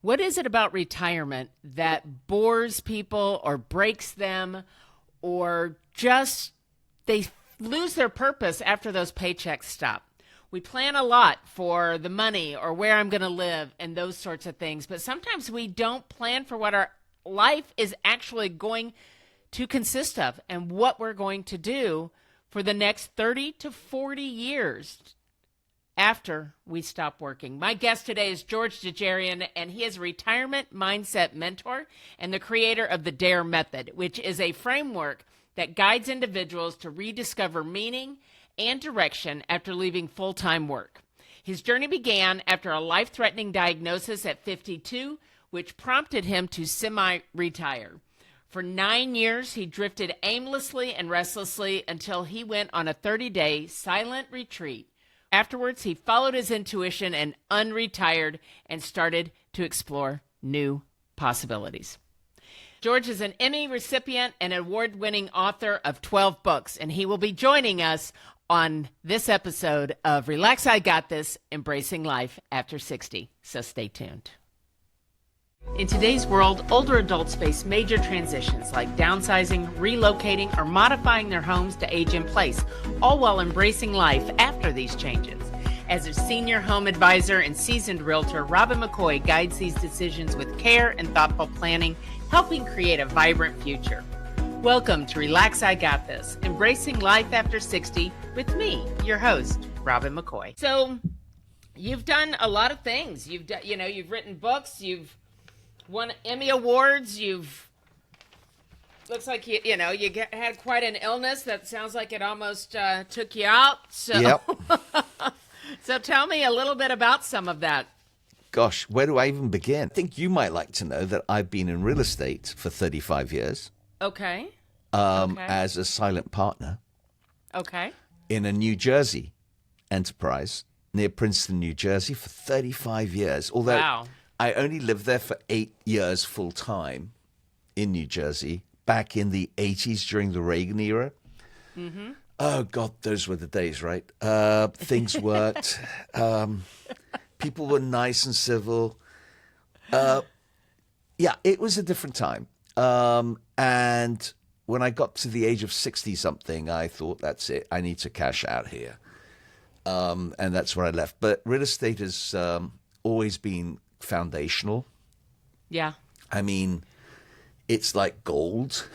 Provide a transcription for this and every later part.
What is it about retirement that bores people or breaks them or just they lose their purpose after those paychecks stop? We plan a lot for the money or where I'm going to live and those sorts of things, but sometimes we don't plan for what our life is actually going to consist of and what we're going to do for the next 30 to 40 years after we stop working. My guest today is George Jerjian, and he is a retirement mindset mentor and the creator of the DARE method, which is a framework that guides individuals to rediscover meaning and direction after leaving full-time work. His journey began after a life-threatening diagnosis at 52, which prompted him to semi-retire. For 9 years, he drifted aimlessly and restlessly until he went on a 30-day silent retreat. Afterwards, he followed his intuition and unretired and started to explore new possibilities. George is an Emmy recipient and award-winning author of 12 books, and he will be joining us on this episode of Relax, I Got This, Embracing Life After 60. So stay tuned. In today's world, older adults face major transitions like downsizing, relocating, or modifying their homes to age in place, all while embracing life after these changes. As a senior home advisor and seasoned realtor, Robin McCoy guides these decisions with care and thoughtful planning, helping create a vibrant future. Welcome to Relax, I Got This, Embracing Life After 60 with me, your host, Robin McCoy. So, you've done a lot of things. You've written books, you've won Emmy Awards. Looks like you had quite an illness that sounds like it almost took you out. So, yep. So tell me a little bit about some of that. Gosh, where do I even begin? I think you might like to know that I've been in real estate for 35 years. Okay. As a silent partner. Okay. In a New Jersey enterprise near Princeton, New Jersey for 35 years. Although wow. I only lived there for 8 years full time in New Jersey back in the 80s during the Reagan era. Mm-hmm. Oh, God, those were the days, right? Things worked. People were nice and civil. Yeah, it was a different time. And when I got to the age of 60-something, I thought, that's it. I need to cash out here. And that's where I left. But real estate has always been foundational. Yeah. I mean, it's like gold.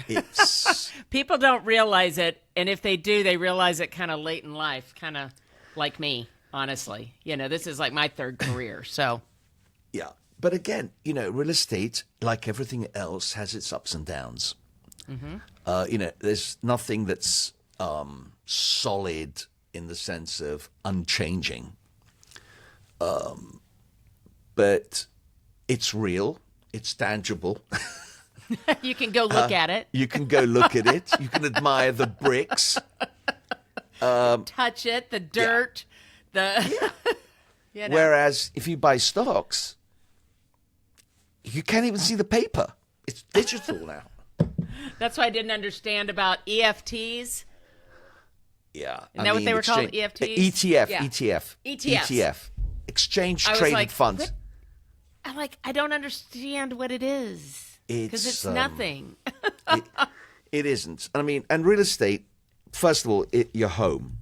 It's people don't realize it, and if they do, they realize it kind of late in life, kind of like me, honestly. This is like my third career, so. Yeah. But again, real estate, like everything else, has its ups and downs. Mm-hmm. There's nothing that's solid in the sense of unchanging. But it's real. It's tangible. You can go look at it. You can go look at it. You can admire the bricks. Touch it, the dirt. Yeah. Whereas if you buy stocks, you can't even see the paper. It's digital now. That's why I didn't understand about EFTs. Yeah. Isn't that what they were called, EFTs? ETF, yeah. ETF. ETFs. ETF. Exchange Traded Funds. What? I'm like, I don't understand what it is. Because it's nothing. It isn't. I mean, and real estate, first of all, your home.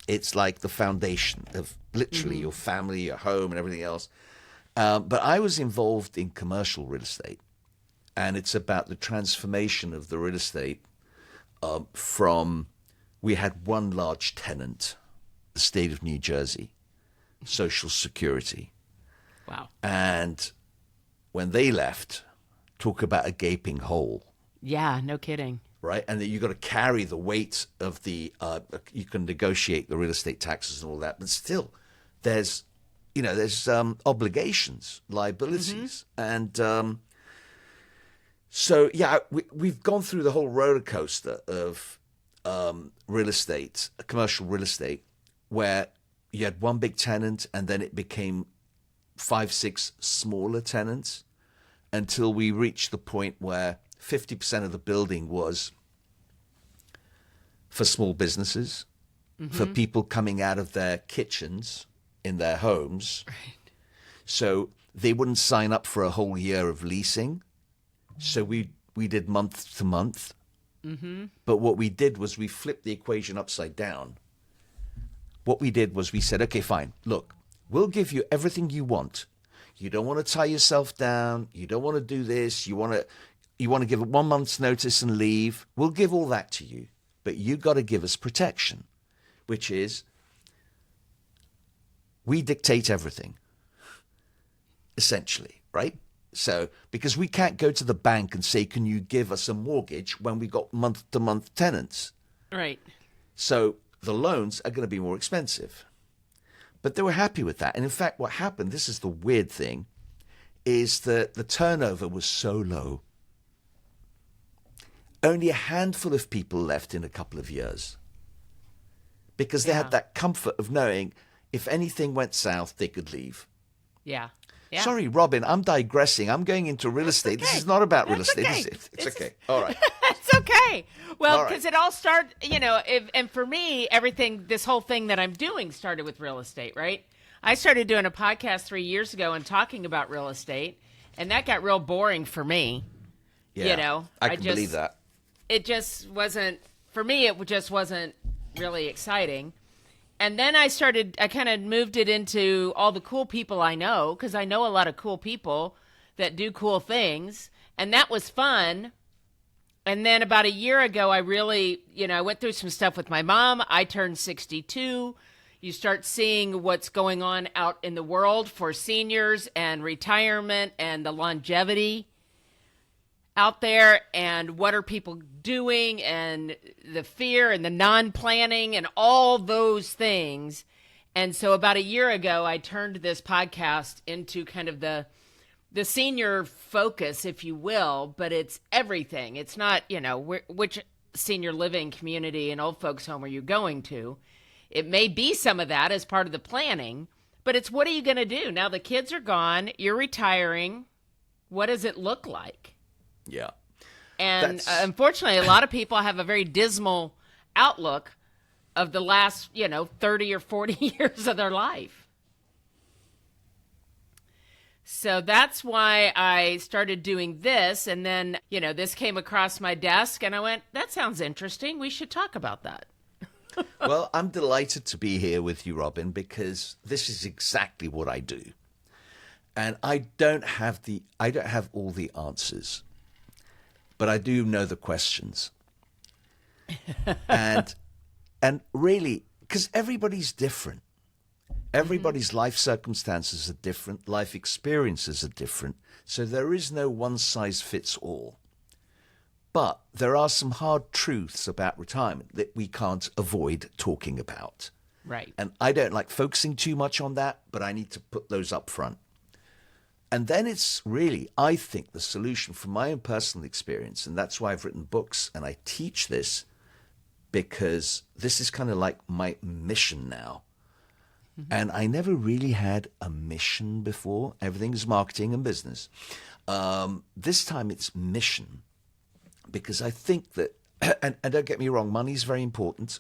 It's like the foundation of literally your family, your home, and everything else. But I was involved in commercial real estate, and it's about the transformation of the real estate from, we had one large tenant, the state of New Jersey, Social Security. Wow. And when they left, talk about a gaping hole. Yeah, no kidding. Right? And that you've got to carry the weight of the, you can negotiate the real estate taxes and all that, but still there's obligations, liabilities. And so, yeah, we've gone through the whole roller coaster of real estate, commercial real estate, where you had one big tenant and then it became 5, 6 smaller tenants until we reached the point where 50% of the building was for small businesses, for people coming out of their kitchens in their homes. Right. So they wouldn't sign up for a whole year of leasing. So we did month to month. Mm-hmm. But what we did was we flipped the equation upside down. What we did was we said, okay, fine. Look, we'll give you everything you want. You don't want to tie yourself down. You don't want to do this. You want to give 1 month's notice and leave. We'll give all that to you. But you got to give us protection, which is we dictate everything, essentially, right? So, because we can't go to the bank and say, can you give us a mortgage when we got month-to-month tenants? Right. So the loans are going to be more expensive. But they were happy with that. And in fact, what happened, this is the weird thing, is that the turnover was so low. Only a handful of people left in a couple of years. Because they had that comfort of knowing if anything went south, they could leave. Yeah. Yeah. Sorry, Robin, I'm digressing. I'm going into real estate. Okay. This is not about real That's estate, okay. is it? It's okay. All right. It's okay. Well, All right. because it all started, and for me, this whole thing that I'm doing started with real estate, right? I started doing a podcast 3 years ago and talking about real estate, and that got real boring for me. Yeah, I can believe that. It just wasn't, for me, it just wasn't really exciting. And then I kind of moved it into all the cool people I know, because I know a lot of cool people that do cool things, and that was fun. And then about a year ago, I really, I went through some stuff with my mom. I turned 62. You start seeing what's going on out in the world for seniors and retirement and the longevity out there, and what are people doing, and the fear and the non-planning and all those things. And so about a year ago, I turned this podcast into kind of the senior focus, if you will, but it's everything. It's not, which senior living community and old folks home are you going to? It may be some of that as part of the planning, but it's what are you going to do? Now the kids are gone, you're retiring. What does it look like? Yeah. And unfortunately, a lot of people have a very dismal outlook of the last, 30 or 40 years of their life. So that's why I started doing this. And then, this came across my desk and I went, that sounds interesting. We should talk about that. Well, I'm delighted to be here with you, Robin, because this is exactly what I do. And I don't have all the answers, but I do know the questions. and really, because everybody's different. Everybody's life circumstances are different. Life experiences are different. So there is no one size fits all. But there are some hard truths about retirement that we can't avoid talking about. Right. And I don't like focusing too much on that, but I need to put those up front. And then it's really, I think, the solution from my own personal experience, and that's why I've written books and I teach this, because this is kind of like my mission now. Mm-hmm. And I never really had a mission before. Everything is marketing and business. This time it's mission, because I think that, and don't get me wrong, money is very important.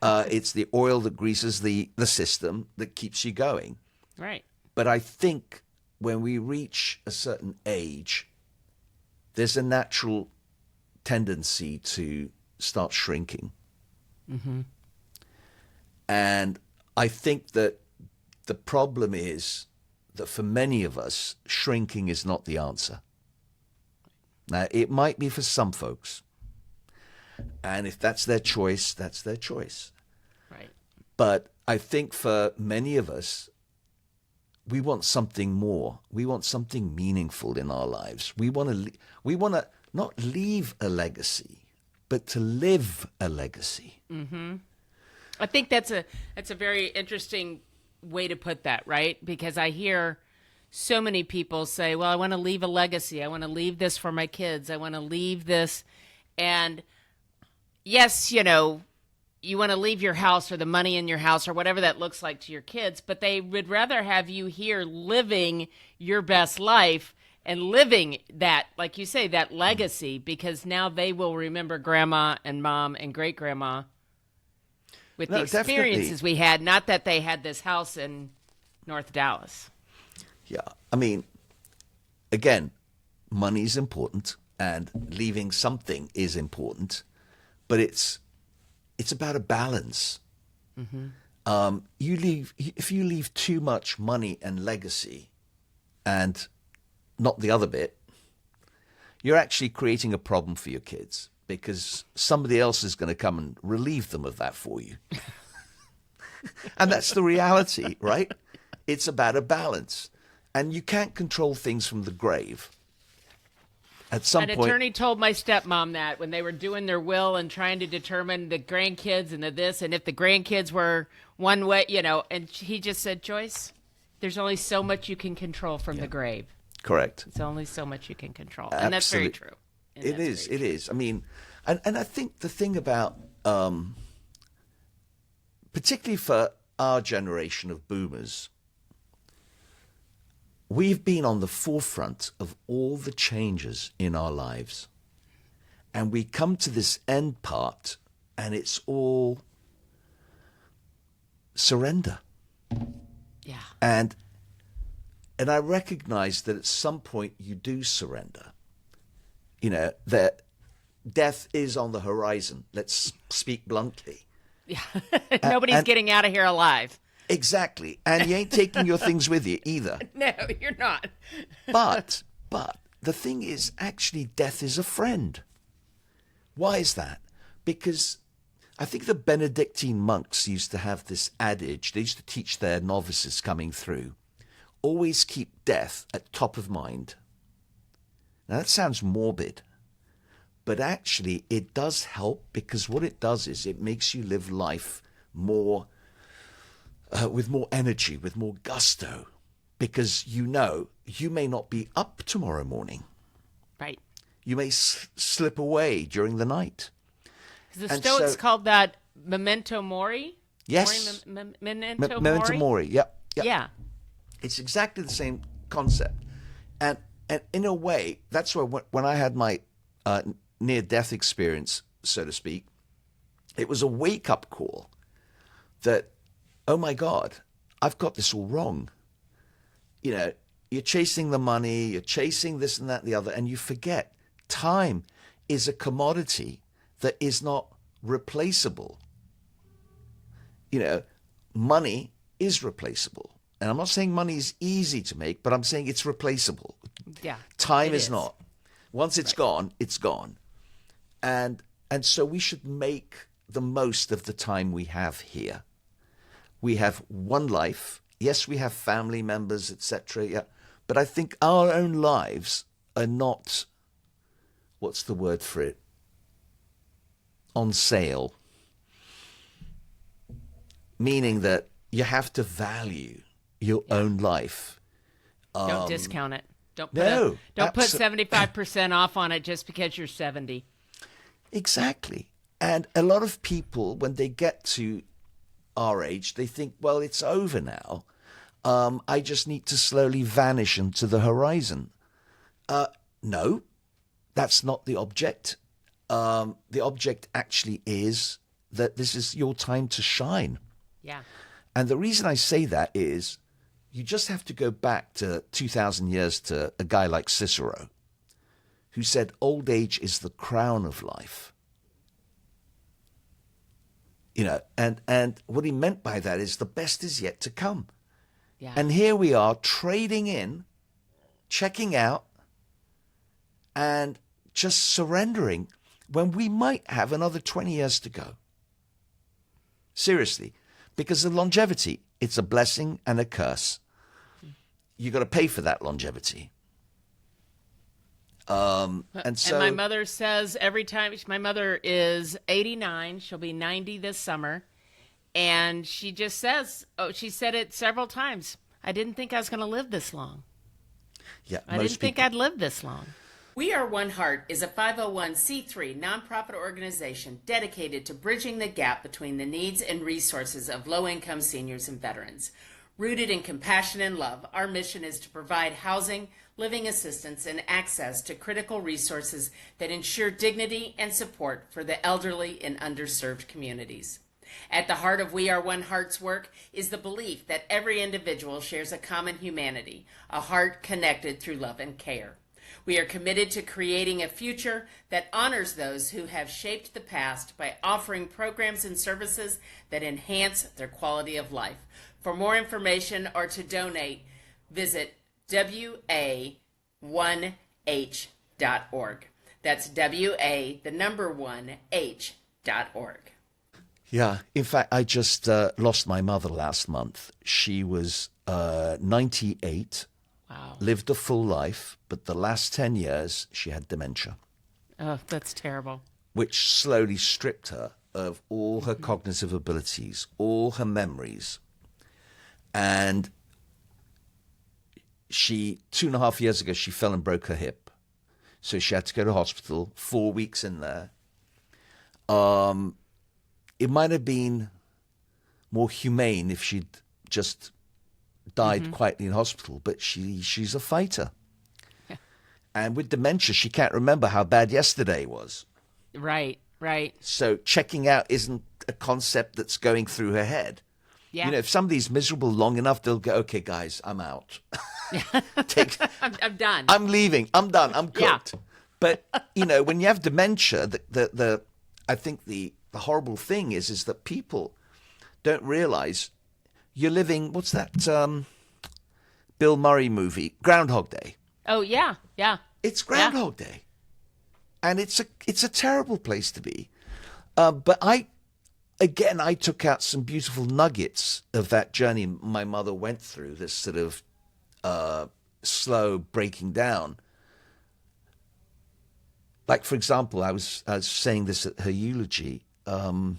It's the oil that greases the system that keeps you going. Right. But I think when we reach a certain age, there's a natural tendency to start shrinking. Mm-hmm. And I think that the problem is that for many of us, shrinking is not the answer. Now, it might be for some folks. And if that's their choice, that's their choice. Right. But I think for many of us, we want something more. We want something meaningful in our lives. We want to not leave a legacy, but to live a legacy. Mm-hmm. I think that's a very interesting way to put that, right? Because I hear so many people say, well, I want to leave a legacy. I want to leave this for my kids. I want to leave this. And yes, you want to leave your house or the money in your house or whatever that looks like to your kids, but they would rather have you here living your best life and living that, like you say, that legacy, because now they will remember grandma and mom and great grandma with the experiences we had, not that they had this house in North Dallas. Yeah. I mean, again, money is important and leaving something is important, but it's about a balance. If you leave too much money and legacy and not the other bit, you're actually creating a problem for your kids because somebody else is going to come and relieve them of that for you. And that's the reality, right? It's about a balance. And you can't control things from the grave. At some An point, attorney told my stepmom that when they were doing their will and trying to determine the grandkids and the this, and if the grandkids were one way, and he just said, Joyce, there's only so much you can control from the grave. correct. It's only so much you can control. And that's very true. And It that's is. very It is. I mean, and I think the thing about, particularly for our generation of boomers, we've been on the forefront of all the changes in our lives. And we come to this end part, and it's all surrender. Yeah. And I recognize that at some point you do surrender. That death is on the horizon. Let's speak bluntly. Yeah. Nobody's getting out of here alive. Exactly. And you ain't taking your things with you either. No, you're not. But the thing is, actually, death is a friend. Why is that? Because I think the Benedictine monks used to have this adage. They used to teach their novices coming through, always keep death at top of mind. Now, that sounds morbid, but actually it does help, because what it does is it makes you live life more with more energy, with more gusto, because you may not be up tomorrow morning. Right. You may slip away during the night. The Stoics called that memento mori? Yes. Memento Memento mori, yep. Yeah. It's exactly the same concept. And in a way, that's why when I had my near-death experience, so to speak, it was a wake-up call that, oh my God, I've got this all wrong. You're chasing the money, you're chasing this and that and the other, and you forget time is a commodity that is not replaceable. Money is replaceable. And I'm not saying money is easy to make, but I'm saying it's replaceable. Yeah. Time is not. Once it's gone, it's gone. And so we should make the most of the time we have here. We have one life. Yes, we have family members, etc. Yeah, but I think our own lives are not, what's the word for it? On sale. Meaning that you have to value your own life. Don't discount it. Don't put 75% off on it just because you're 70. Exactly. And a lot of people, when they get to our age, they think, well, it's over now. I just need to slowly vanish into the horizon. No, that's not the object. The object actually is that this is your time to shine. Yeah. And the reason I say that is you just have to go back to 2,000 years to a guy like Cicero, who said old age is the crown of life. And what he meant by that is the best is yet to come. Yeah. And here we are trading in, checking out, and just surrendering when we might have another 20 years to go. Seriously. Because the longevity, it's a blessing and a curse. You got to pay for that longevity. And my mother says every time, my mother is 89, she'll be 90 this summer. And she just says, she said it several times, I didn't think I was going to live this long. Yeah, I didn't think I'd live this long. We Are One Heart is a 501c3 nonprofit organization dedicated to bridging the gap between the needs and resources of low-income seniors and veterans. Rooted in compassion and love, our mission is to provide housing, living assistance, and access to critical resources that ensure dignity and support for the elderly in underserved communities. At the heart of We Are One Heart's work is the belief that every individual shares a common humanity, a heart connected through love and care. We are committed to creating a future that honors those who have shaped the past by offering programs and services that enhance their quality of life. For more information or to donate, visit wa1h.org. That's wa1h.org. Yeah. In fact, I just lost my mother last month. She was 98. Wow. Lived a full life, but the last 10 years she had dementia. Oh, that's terrible. Which slowly stripped her of all her cognitive abilities, all her memories. And she, 2.5 years ago, she fell and broke her hip. So she had to go to hospital, 4 weeks in there. It might have been more humane if she'd just died quietly in hospital, but she's a fighter. Yeah. And with dementia, she can't remember how bad yesterday was. Right. So checking out isn't a concept that's going through her head. Yeah. You know, if somebody's miserable long enough, they'll go, okay, guys, I'm out. I'm done. I'm leaving. I'm done. I'm cooked. Yeah. But, you know, when you have dementia, I think the horrible thing is that people don't realize you're living, what's that Bill Murray movie, Groundhog Day. Oh, yeah. It's Groundhog Day. And it's a terrible place to be. But I took out some beautiful nuggets of that journey my mother went through, this sort of slow breaking down. Like, for example, I was saying this at her eulogy. When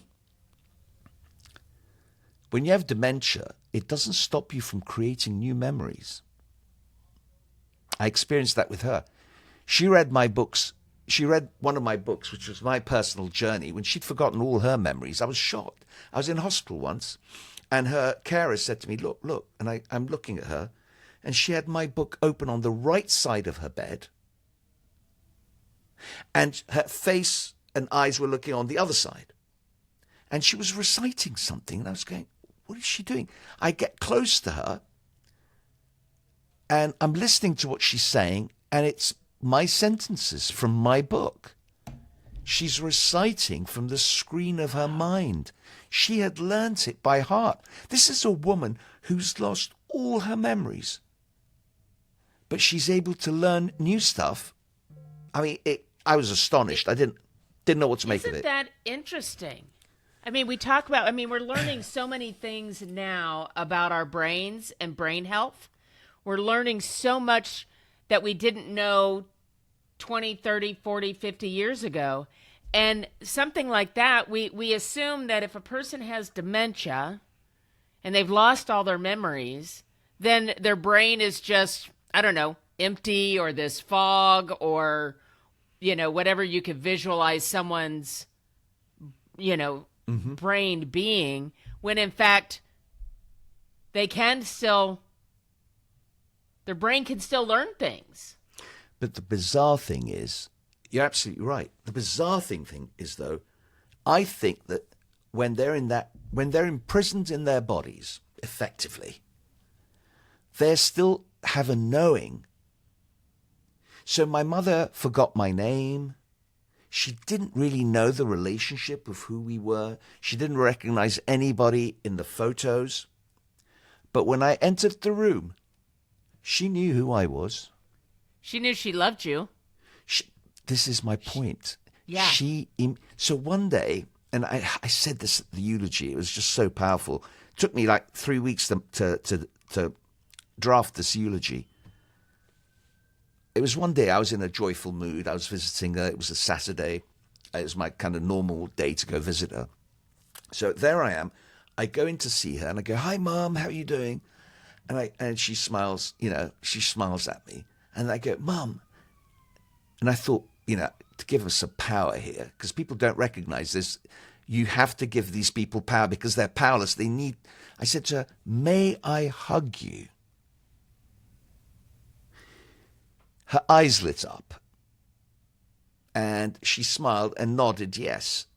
you have dementia, it doesn't stop you from creating new memories. I experienced that with her. She read my books. She read one of my books, which was my personal journey. When she'd forgotten all her memories, I was shocked. I was in hospital once, and her carer said to me, look. And I'm looking at her, and she had my book open on the right side of her bed, and her face and eyes were looking on the other side. And she was reciting something, and I was going, what is she doing? I get close to her, and I'm listening to what she's saying, and it's my sentences from my book. She's reciting from the screen of her mind. She had learnt it by heart. This is a woman who's lost all her memories, but she's able to learn new stuff. I mean, I was astonished. I didn't know what to make of it. Isn't that interesting? I mean, we're learning so many things now about our brains and brain health. We're learning so much that we didn't know 20, 30, 40, 50 years ago. And something like that, we assume that if a person has dementia and they've lost all their memories, then their brain is just, I don't know, empty, or this fog, or, you know, whatever you could visualize someone's, you know, brain being, when in fact their brain can still learn things. But the bizarre thing is, you're absolutely right. The bizarre thing is, though, I think that when they're imprisoned in their bodies, effectively, they still have a knowing. So my mother forgot my name. She didn't really know the relationship of who we were. She didn't recognize anybody in the photos. But when I entered the room, she knew who I was. She knew she loved you. This is my point. Yeah. So one day, and I said this at the eulogy, it was just so powerful. It took me like 3 weeks to draft this eulogy. It was one day I was in a joyful mood. I was visiting her. It was a Saturday. It was my kind of normal day to go visit her. So there I am. I go in to see her and I go, "Hi, Mom, how are you doing?" And she smiles, she smiles at me. And I go, "Mom." And I thought, to give us some power here, because people don't recognize this, you have to give these people power because they're powerless. I said to her, "May I hug you?" Her eyes lit up, and she smiled and nodded yes.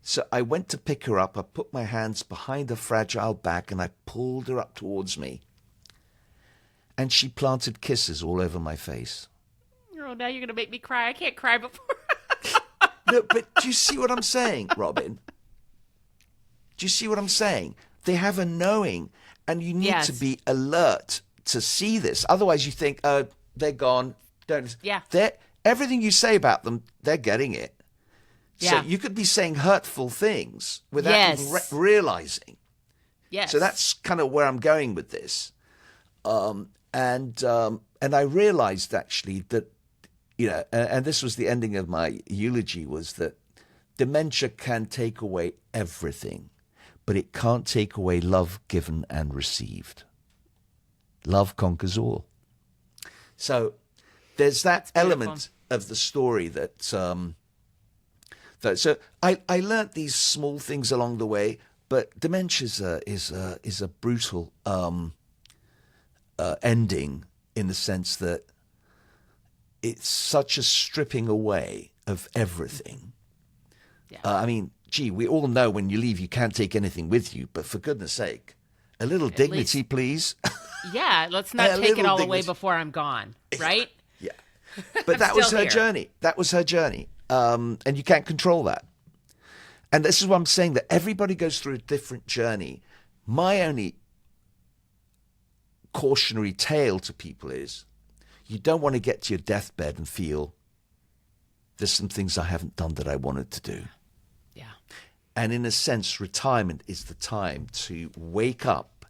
So I went to pick her up. I put my hands behind her fragile back and I pulled her up towards me. And she planted kisses all over my face. Oh, now you're going to make me cry. I can't cry before. No, but do you see what I'm saying, Robin? Do you see what I'm saying? They have a knowing, and you need to be alert to see this. Otherwise, you think, oh, they're gone. Don't. Yeah. Everything you say about them, they're getting it. So Yeah. you could be saying hurtful things without even realizing. Yes. So that's kind of where I'm going with this. And I realized actually that, and this was the ending of my eulogy, was that dementia can take away everything, but it can't take away love given and received. Love conquers all. So there's that element of the story that so I learnt these small things along the way, but dementia is a brutal ending, in the sense that it's such a stripping away of everything. Yeah. I mean, gee, we all know when you leave you can't take anything with you, but for goodness sake, a little dignity, please. Yeah, let's not take it all away before I'm gone, right? Yeah. But that was her journey. That was her journey. And you can't control that. And this is what I'm saying, that everybody goes through a different journey. My only cautionary tale to people is, you don't want to get to your deathbed and feel there's some things I haven't done that I wanted to do. Yeah. And in a sense, retirement is the time to wake up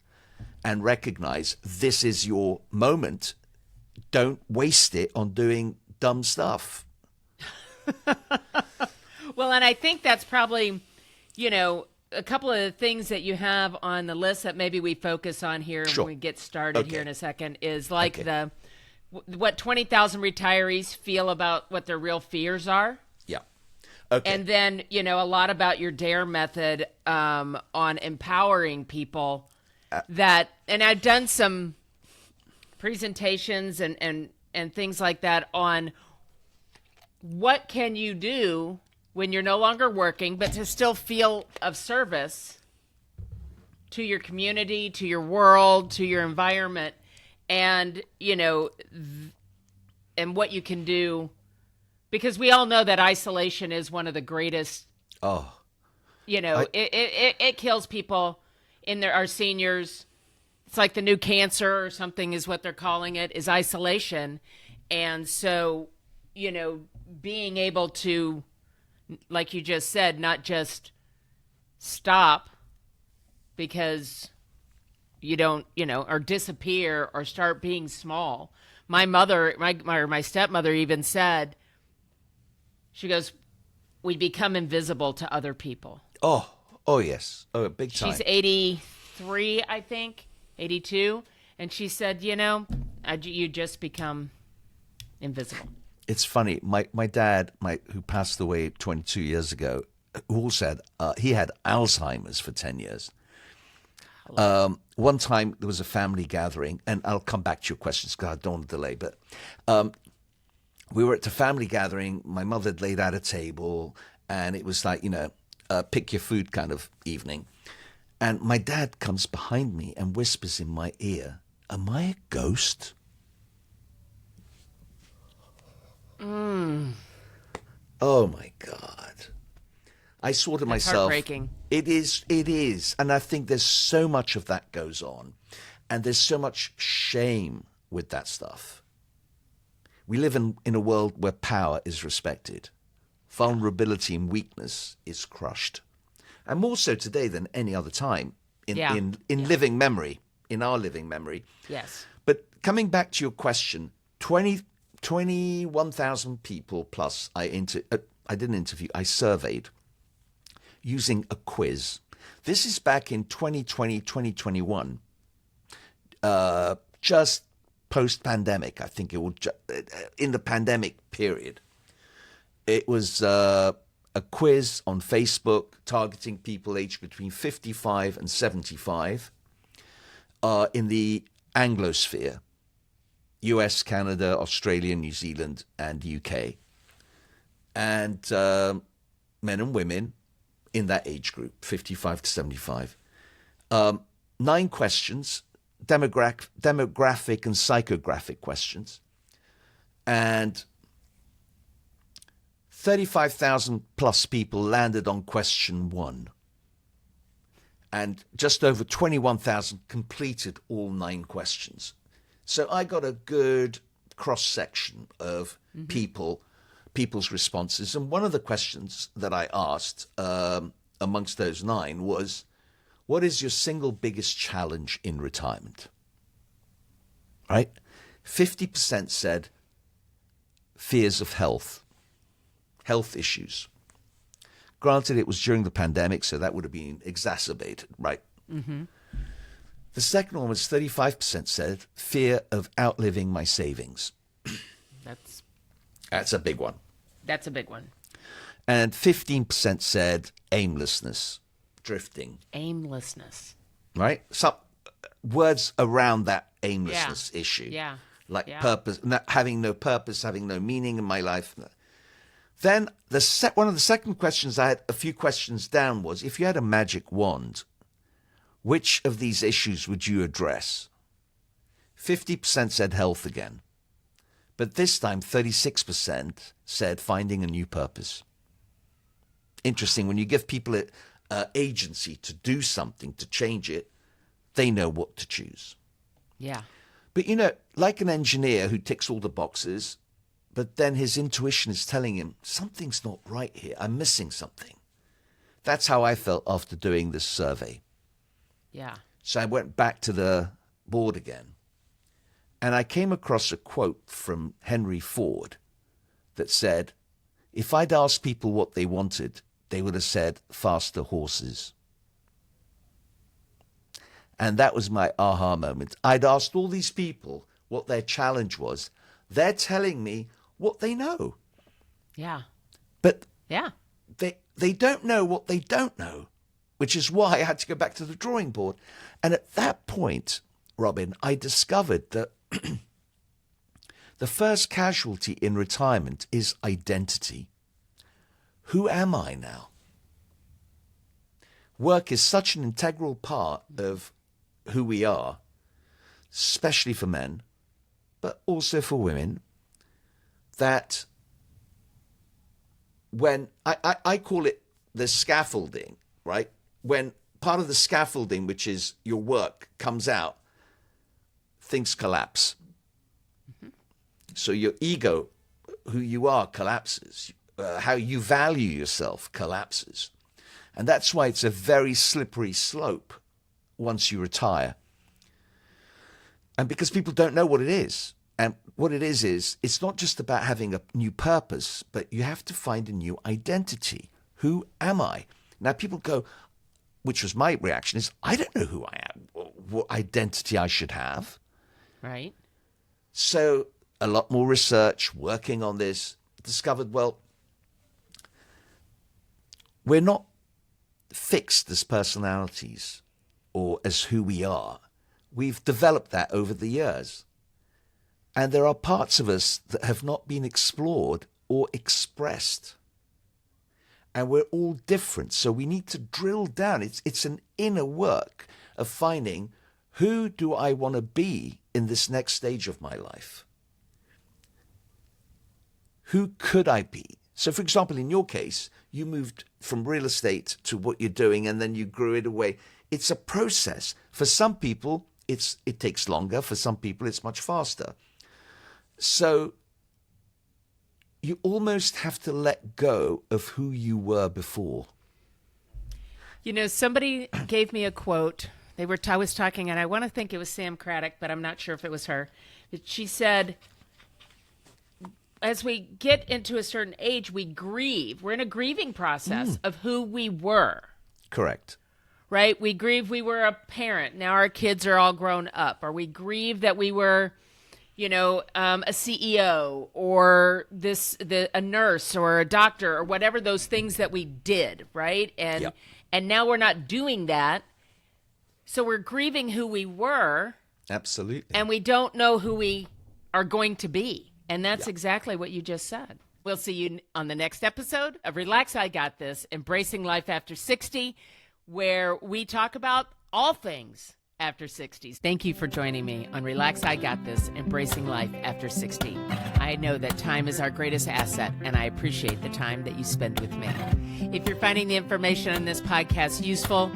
and recognize this is your moment. Don't waste it on doing dumb stuff. Well, and I think that's probably, a couple of the things that you have on the list that maybe we focus on here when we get started here in a second is like what 20,000 retirees feel about what their real fears are. Yeah. Okay. And then, a lot about your DARE method on empowering people and I've done some presentations and things like that on what can you do when you're no longer working, but to still feel of service to your community, to your world, to your environment, and, and what you can do, because we all know that isolation is one of the greatest, it kills people our seniors. It's like the new cancer or something is what they're calling it, is isolation. And so, being able to, like you just said, not just stop because you don't, or disappear or start being small. My mother, my stepmother even said, she goes, we become invisible to other people. Oh yes. Oh, big time. She's 83, I think, 82. And she said, you just become invisible. It's funny. My dad, who passed away 22 years ago, who said he had Alzheimer's for 10 years. One time there was a family gathering, and I'll come back to your questions because I don't want to delay, but we were at a family gathering. My mother had laid out a table, and it was like, pick your food kind of evening. And my dad comes behind me and whispers in my ear, "Am I a ghost?" Oh my God. I swore to myself, heartbreaking. It is. And I think there's so much of that goes on. And there's so much shame with that stuff. We live in a world where power is respected. Vulnerability and weakness is crushed. And more so today than any other time in living memory, in our living memory. Yes. But coming back to your question, 21,000 people plus I didn't interview, I surveyed using a quiz. This is back in 2020, 2021, just post-pandemic. I think it would, in the pandemic period. It was a quiz on Facebook targeting people aged between 55 and 75 in the Anglosphere. US, Canada, Australia, New Zealand, and UK. And men and women in that age group, 55 to 75. 9 questions, demographic and psychographic questions. And 35,000 plus people landed on question 1. And just over 21,000 completed all 9 questions. So I got a good cross-section of people's responses. And one of the questions that I asked amongst those 9 was, what is your single biggest challenge in retirement? Right? 50% said fears of health issues. Granted, it was during the pandemic, so that would have been exacerbated, right? Mm-hmm. The second one was 35% said fear of outliving my savings. That's a big one. That's a big one. And 15% said aimlessness, drifting. Aimlessness. Right? Some words around that aimlessness issue. Yeah. Like purpose, having no purpose, having no meaning in my life. Then one of the second questions, I had a few questions down, was if you had a magic wand, which of these issues would you address? 50% said health again. But this time, 36% said finding a new purpose. Interesting. When you give people agency to do something, to change it, they know what to choose. Yeah. But, like an engineer who ticks all the boxes, but then his intuition is telling him, something's not right here. I'm missing something. That's how I felt after doing this survey. Yeah. So I went back to the board again. And I came across a quote from Henry Ford that said, if I'd asked people what they wanted, they would have said faster horses. And that was my aha moment. I'd asked all these people what their challenge was. They're telling me what they know. Yeah. But yeah, they don't know what they don't know, which is why I had to go back to the drawing board. And at that point, Robin, I discovered that the first casualty in retirement is identity. Who am I now? Work is such an integral part of who we are, especially for men, but also for women, that when I call it the scaffolding, right? When part of the scaffolding, which is your work, comes out, things collapse. Mm-hmm. So your ego, who you are, collapses. How you value yourself collapses. And that's why it's a very slippery slope once you retire. And because people don't know what it is. And what it is it's not just about having a new purpose, but you have to find a new identity. Who am I? Now people go, which was my reaction, is I don't know who I am, what identity I should have. Right. So a lot more research, working on this, discovered, well, we're not fixed as personalities or as who we are. We've developed that over the years. And there are parts of us that have not been explored or expressed. And we're all different. So we need to drill down. It's an inner work of finding, who do I want to be in this next stage of my life? Who could I be? So, for example, in your case, you moved from real estate to what you're doing, and then you grew it away. It's a process. For some people, it takes longer. For some people, it's much faster. So you almost have to let go of who you were before. Somebody gave me a quote. I was talking, and I want to think it was Sam Craddock, but I'm not sure if it was her. But she said, as we get into a certain age, we grieve. We're in a grieving process of who we were. Correct. Right? We grieve we were a parent. Now our kids are all grown up. Or we grieve that we were, a CEO or a nurse or a doctor or whatever those things that we did, right? And now we're not doing that. So we're grieving who we were. Absolutely. And we don't know who we are going to be. And that's exactly what you just said. We'll see you on the next episode of Relax, I Got This, Embracing Life After 60, where we talk about all things after 60s. Thank you for joining me on Relax, I Got This, Embracing Life After 60. I know that time is our greatest asset, and I appreciate the time that you spend with me. If you're finding the information on this podcast useful,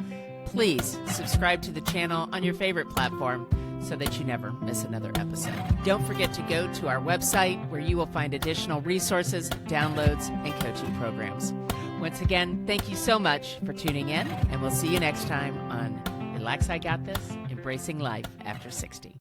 please subscribe to the channel on your favorite platform so that you never miss another episode. Don't forget to go to our website where you will find additional resources, downloads, and coaching programs. Once again, thank you so much for tuning in, and we'll see you next time on Relax, I Got This, Embracing Life After 60.